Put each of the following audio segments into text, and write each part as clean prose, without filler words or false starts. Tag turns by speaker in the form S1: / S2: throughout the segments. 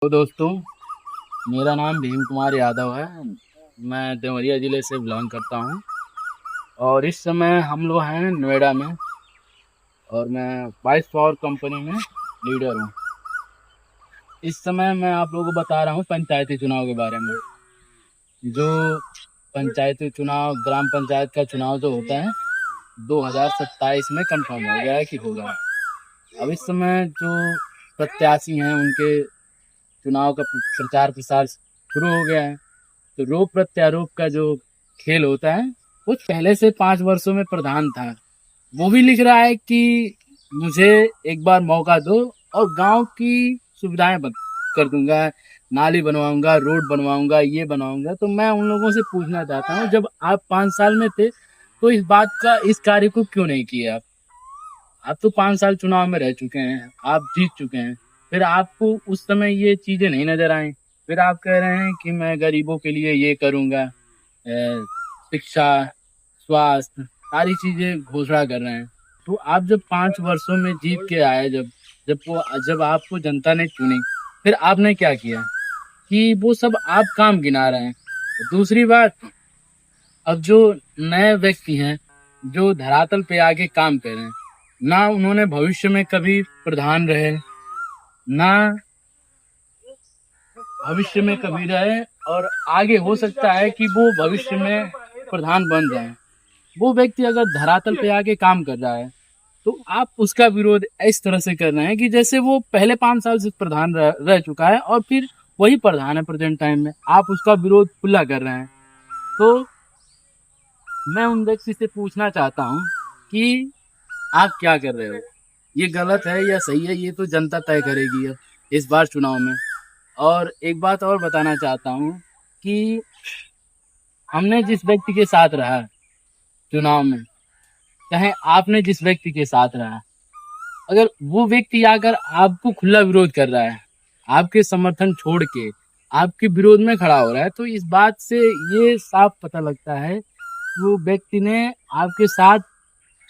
S1: तो दोस्तों, मेरा नाम भीम कुमार यादव है। मैं देवरिया ज़िले से बिलोंग करता हूँ और इस समय हम लोग हैं नोएडा में और मैं वाइस पावर कंपनी में लीडर हूँ। इस समय मैं आप लोगों को बता रहा हूँ पंचायती चुनाव के बारे में। जो पंचायती चुनाव, ग्राम पंचायत का चुनाव जो होता है 2027 में कंफर्म हो गया है कि होगा। अब इस समय जो प्रत्याशी हैं उनके चुनाव का प्रचार प्रसार शुरू हो गया है। तो रोप प्रत्यारोप का जो खेल होता है वो पहले से 5 वर्षों में प्रधान था। वो भी लिख रहा है कि मुझे एक बार मौका दो और गांव की सुविधाएं कर दूंगा, नाली बनवाऊंगा, रोड बनवाऊंगा, ये बनवाऊंगा। तो मैं उन लोगों से पूछना चाहता हूँ, जब आप 5 साल में थे तो इस कार्य को क्यों नहीं किया? आप तो 5 साल चुनाव में रह चुके हैं, आप जीत चुके हैं, फिर आपको उस समय ये चीजें नहीं नजर आई। फिर आप कह रहे हैं कि मैं गरीबों के लिए ये करूंगा, शिक्षा, स्वास्थ्य, सारी चीजें घोषणा कर रहे हैं। तो आप जब 5 वर्षों में जीत के आए, जब आपको जनता ने चुनी, फिर आपने क्या किया कि वो सब आप काम गिना रहे हैं। दूसरी बात, अब जो नए व्यक्ति हैं जो धरातल पे आके काम कर रहे हैं, ना उन्होंने भविष्य में कभी प्रधान रहे, ना भविष्य में कभी रहे, और आगे हो सकता है कि वो भविष्य में प्रधान बन जाए। वो व्यक्ति अगर धरातल पे आके काम कर रहा है तो आप उसका विरोध इस तरह से कर रहे हैं कि जैसे वो पहले 5 साल से प्रधान रह चुका है और फिर वही प्रधान है प्रेजेंट टाइम में, आप उसका विरोध खुला कर रहे हैं। तो मैं उन व्यक्ति से पूछना चाहता हूँ कि आप क्या कर रहे हो, ये गलत है या सही है, ये तो जनता तय करेगी अब इस बार चुनाव में। और एक बात और बताना चाहता हूँ कि हमने जिस व्यक्ति के साथ रहा चुनाव में, चाहे आपने जिस व्यक्ति के साथ रहा, अगर वो व्यक्ति आकर आपको खुला विरोध कर रहा है, आपके समर्थन छोड़ के आपके विरोध में खड़ा हो रहा है, तो इस बात से ये साफ पता लगता है वो व्यक्ति ने आपके साथ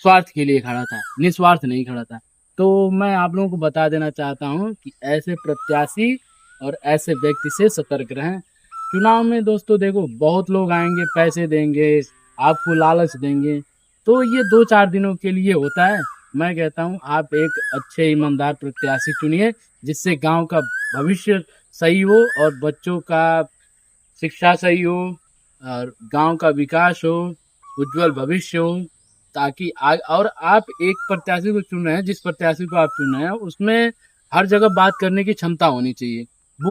S1: स्वार्थ के लिए खड़ा था, निस्वार्थ नहीं खड़ा था। तो मैं आप लोगों को बता देना चाहता हूँ कि ऐसे प्रत्याशी और ऐसे व्यक्ति से सतर्क रहें। चुनाव में दोस्तों देखो, बहुत लोग आएंगे, पैसे देंगे, आपको लालच देंगे, तो ये 2-4 दिनों के लिए होता है। मैं कहता हूँ आप एक अच्छे ईमानदार प्रत्याशी चुनिए जिससे गांव का भविष्य सही हो और बच्चों का शिक्षा सही हो और गांव का विकास हो, उज्जवल भविष्य हो। और आप एक प्रत्याशी को चुन रहे हैं, जिस प्रत्याशी को आप चुन रहे हैं उसमें हर जगह बात करने की क्षमता होनी चाहिए।